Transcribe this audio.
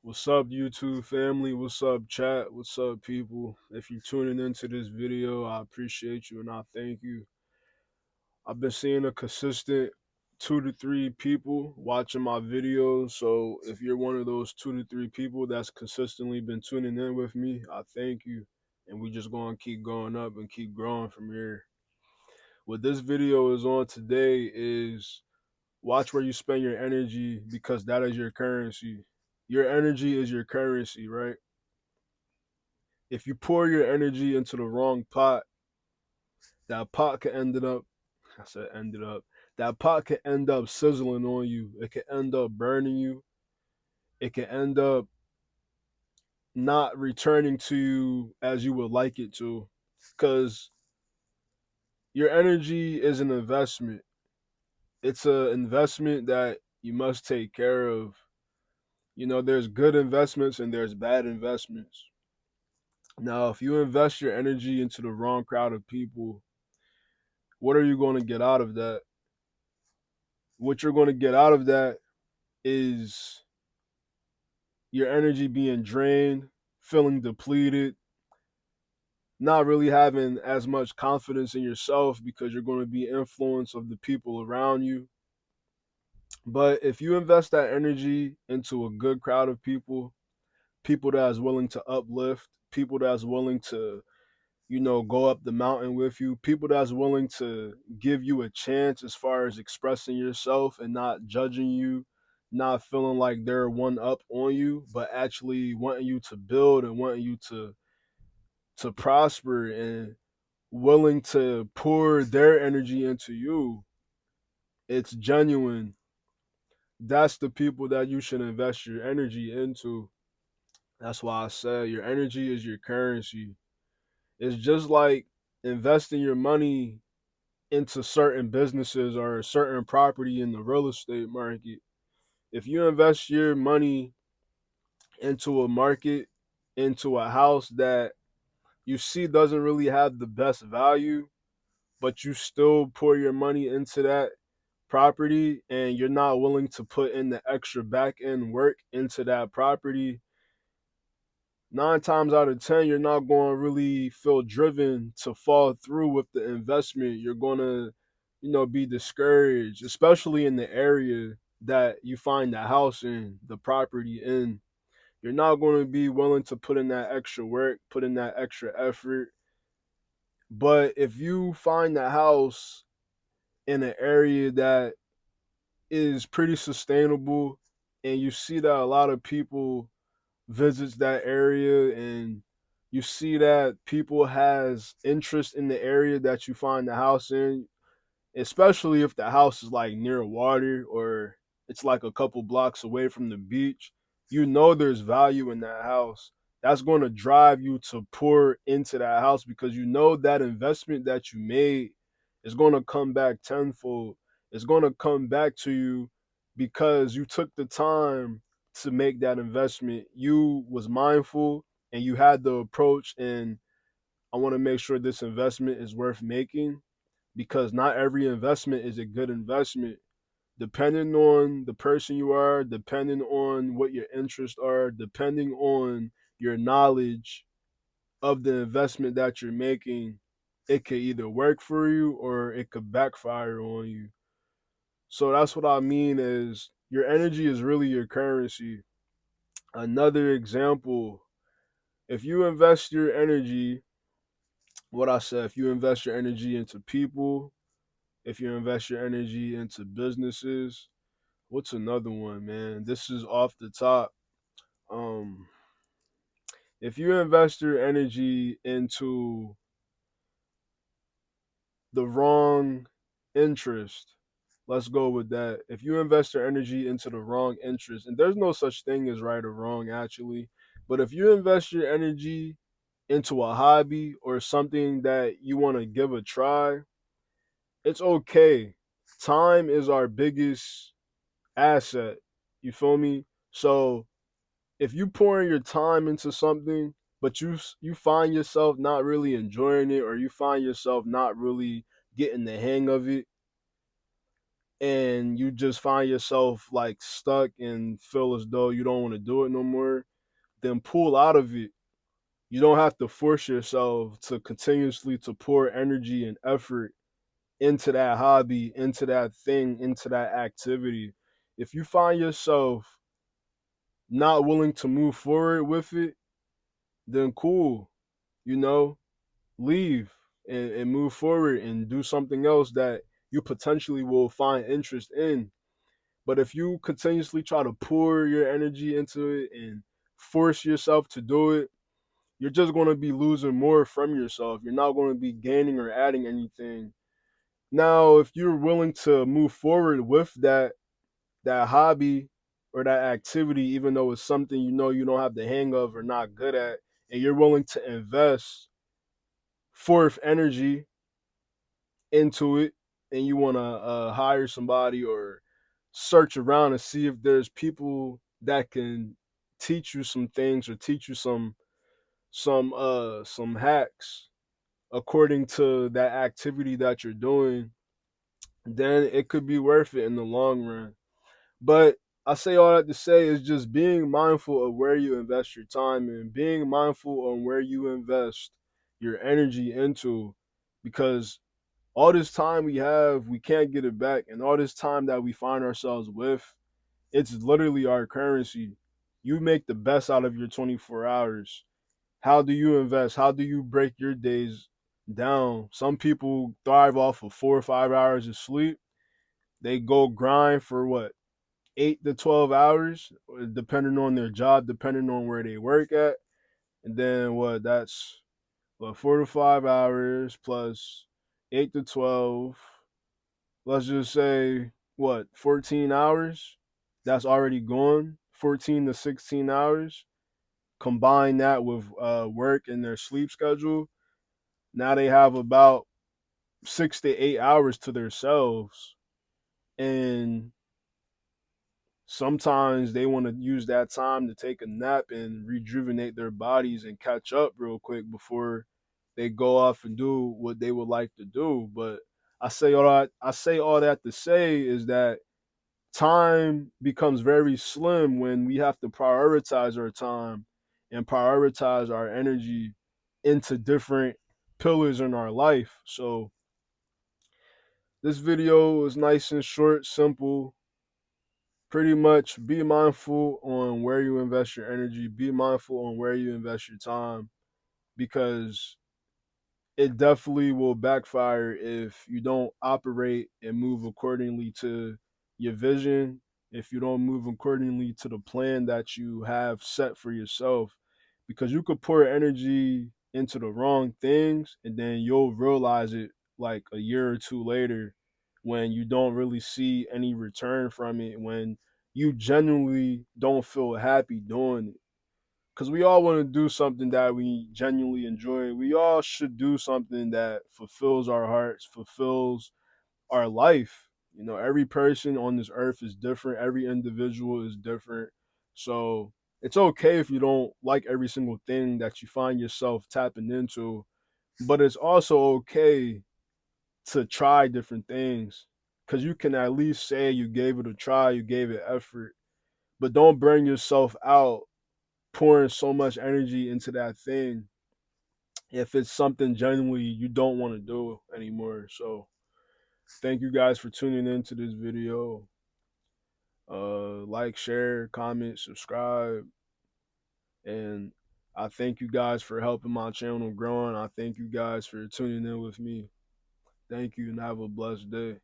What's up, YouTube family? What's up, chat? What's up, people? If you're tuning into this video, I appreciate you and I thank you. I've been seeing a consistent 2 to 3 people watching my videos. So if you're one of those 2 to 3 people that's consistently been tuning in with me, I thank you. And we just gonna keep going up and keep growing from here. What this video is on today is watch where you spend your energy because that is your currency. Your energy is your currency, right? If you pour your energy into the wrong pot, that pot can end up I said ended up. That pot can end up sizzling on you. It can end up burning you. It can end up not returning to you as you would like it to. Cause your energy is an investment. It's an investment that you must take care of. There's good investments and there's bad investments. Now, if you invest your energy into the wrong crowd of people, what are you going to get out of that? What you're going to get out of that is your energy being drained, feeling depleted, not really having as much confidence in yourself because you're going to be influenced of the people around you. But if you invest that energy into a good crowd of people, people that is willing to uplift, people that is willing to, go up the mountain with you, people that's willing to give you a chance as far as expressing yourself and not judging you, not feeling like they're one up on you, but actually wanting you to build and wanting you to prosper and willing to pour their energy into you. It's genuine. That's the people that you should invest your energy into. That's why I said your energy is your currency. It's just like investing your money into certain businesses or a certain property in the real estate market. If you invest your money into a market, into a house that you see doesn't really have the best value, but you still pour your money into that property and you're not willing to put in the extra back end work into that property, 9 times out of 10, you're not going to really feel driven to fall through with the investment. You're going to, be discouraged, especially in the area that you find the house in, the property in. You're not going to be willing to put in that extra work, put in that extra effort. But if you find the house in an area that is pretty sustainable and you see that a lot of people visits that area and you see that people has interest in the area that you find the house in, especially if the house is like near water or it's like a couple blocks away from the beach, there's value in that house. That's going to drive you to pour into that house because that investment that you made is going to come back tenfold. It's going to come back to you because you took the time to make that investment. You was mindful and you had the approach and I want to make sure this investment is worth making because not every investment is a good investment. Depending on the person you are, depending on what your interests are, depending on your knowledge of the investment that you're making, it could either work for you or it could backfire on you. So that's what I mean is your energy is really your currency. Another example, if you invest your energy, what I said, if you invest your energy into people, if you invest your energy into businesses, what's another one, man? This is off the top. Um, if you invest your energy into the wrong interest, let's go with that. If you invest your energy into the wrong interest, and there's no such thing as right or wrong actually, but if you invest your energy into a hobby or something that you want to give a try, it's okay. Time is our biggest asset. You feel me? So if you pouring your time into something, but you find yourself not really enjoying it, or you find yourself not really getting the hang of it, and you just find yourself like stuck and feel as though you don't want to do it no more, then pull out of it. You don't have to force yourself to continuously to pour energy and effort into that hobby, into that thing, into that activity. If you find yourself not willing to move forward with it, then cool, you know, leave and move forward and do something else that you potentially will find interest in. But if you continuously try to pour your energy into it and force yourself to do it, you're just going to be losing more from yourself. You're not going to be gaining or adding anything. Now, if you're willing to move forward with that hobby or that activity, even though it's something you know you don't have the hang of or not good at, and you're willing to invest forth energy into it, and you want to hire somebody or search around and see if there's people that can teach you some things or teach you some hacks according to that activity that you're doing, then it could be worth it in the long run. But I say all that to say is just being mindful of where you invest your time and being mindful on where you invest your energy into, because all this time we have, we can't get it back. And all this time that we find ourselves with, it's literally our currency. You make the best out of your 24 hours. How do you invest? How do you break your days down? Some people thrive off of 4 or 5 hours of sleep. They go grind for what, 8 to 12 hours, depending on their job, depending on where they work at. And then what, that's what, 4 to 5 hours plus 8 to 12. Let's just say what, 14 hours. That's already gone. 14 to 16 hours. Combine that with work and their sleep schedule. Now they have about 6 to 8 hours to themselves. And sometimes they want to use that time to take a nap and rejuvenate their bodies and catch up real quick before they go off and do what they would like to do. But I say all that to say is that time becomes very slim when we have to prioritize our time and prioritize our energy into different pillars in our life. So this video is nice and short, simple. Pretty much be mindful on where you invest your energy, be mindful on where you invest your time, because it definitely will backfire if you don't operate and move accordingly to your vision, if you don't move accordingly to the plan that you have set for yourself. Because you could pour energy into the wrong things and then you'll realize it like a year or two later when you don't really see any return from it, when you genuinely don't feel happy doing it, because we all want to do something that we genuinely enjoy. We all should do something that fulfills our hearts, fulfills our life. You know, every person on this earth is different, every individual is different. So it's okay if you don't like every single thing that you find yourself tapping into, but it's also okay to try different things, because you can at least say you gave it a try, you gave it effort, but don't burn yourself out pouring so much energy into that thing if it's something genuinely you don't want to do anymore. So thank you guys for tuning into this video. Like, share, comment, subscribe, and I thank you guys for helping my channel grow, and I thank you guys for tuning in with me. Thank you and have a blessed day.